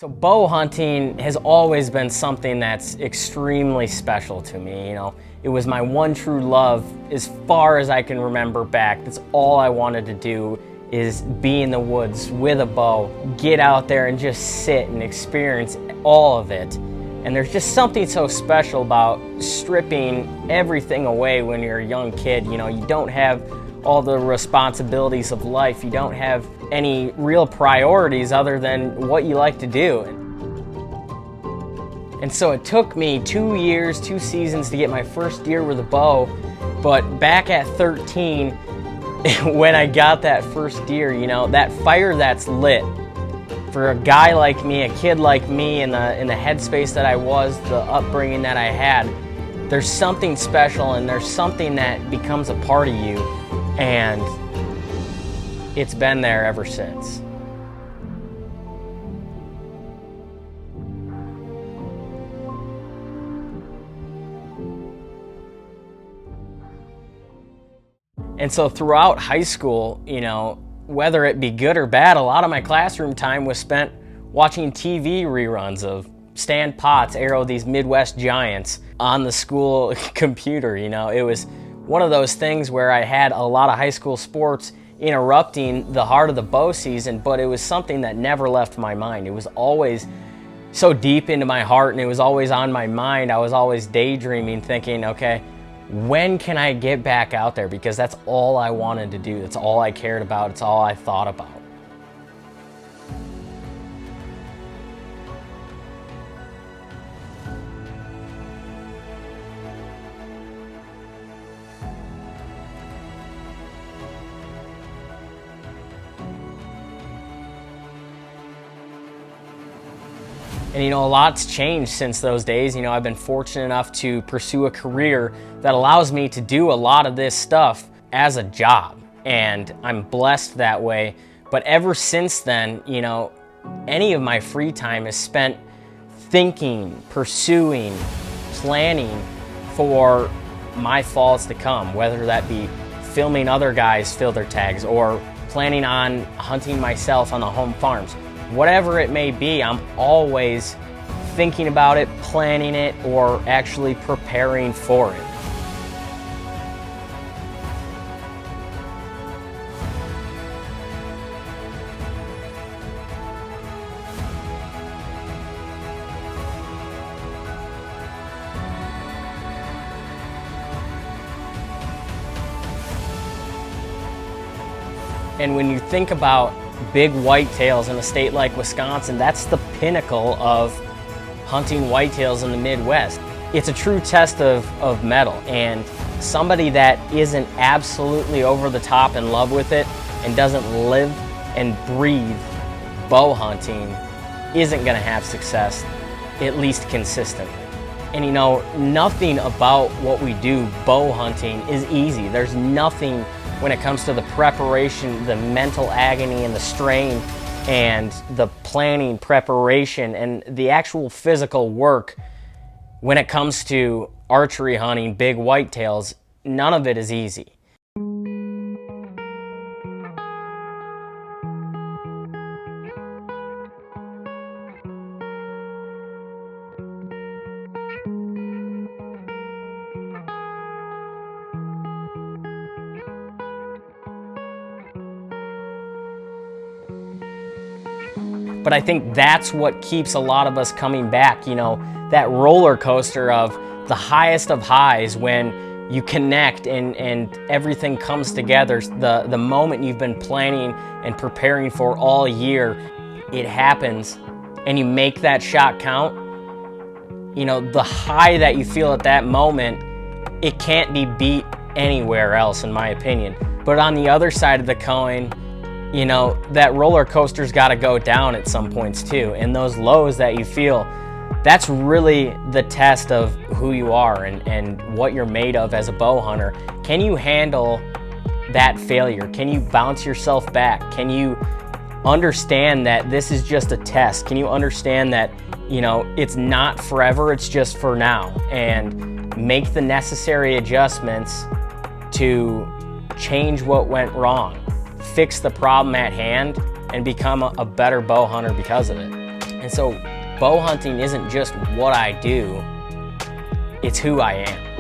So bow hunting has always been something that's extremely special to me. You know, it was my one true love as far as I can remember back. That's all I wanted to do, is be in the woods with a bow, get out there and just sit and experience all of it. And there's just something so special about stripping everything away when you're a young kid. You know, you don't have all the responsibilities of life. You don't have any real priorities other than what you like to do. And so it took me 2 years, 2 seasons to get my first deer with a bow. But back at 13, when I got that first deer, you know, that fire that's lit, for a guy like me, a kid like me, in the headspace that I was, the upbringing that I had, there's something special and there's something that becomes a part of you, and it's been there ever since. And so throughout high school, you know, whether it be good or bad, a lot of my classroom time was spent watching TV reruns of Stan Potts arrow these Midwest giants on the school computer. You know, it was one of those things where I had a lot of high school sports interrupting the heart of the bow season, but it was something that never left my mind. It was always so deep into my heart, and it was always on my mind. I was always daydreaming, thinking, okay, when can I get back out there? Because that's all I wanted to do. That's all I cared about. It's all I thought about. And you know, a lot's changed since those days. You know, I've been fortunate enough to pursue a career that allows me to do a lot of this stuff as a job, and I'm blessed that way. But ever since then, you know, any of my free time is spent thinking, pursuing, planning for my falls to come, whether that be filming other guys fill their tags or planning on hunting myself on the home farms. Whatever it may be, I'm always thinking about it, planning it, or actually preparing for it. And when you think about big whitetails in a state like Wisconsin, that's the pinnacle of hunting whitetails in the Midwest. It's a true test of mettle, and somebody that isn't absolutely over the top in love with it and doesn't live and breathe bow hunting isn't going to have success, at least consistently. And you know, nothing about what we do bow hunting is easy. There's nothing when it comes to the preparation, the mental agony and the strain, and the planning, preparation, and the actual physical work when it comes to archery hunting, big whitetails. None of it is easy. But I think that's what keeps a lot of us coming back, you know, that roller coaster of the highest of highs when you connect and everything comes together. The moment you've been planning and preparing for all year, it happens and you make that shot count. You know, the high that you feel at that moment, it can't be beat anywhere else, in my opinion. But on the other side of the coin, you know, that roller coaster's got to go down at some points too. And those lows that you feel, that's really the test of who you are and what you're made of as a bow hunter. Can you handle that failure? Can you bounce yourself back? Can you understand that this is just a test? Can you understand that, you know, it's not forever, it's just for now, and make the necessary adjustments to change what went wrong, fix the problem at hand, and become a better bow hunter because of it. And so bow hunting isn't just what I do, it's who I am.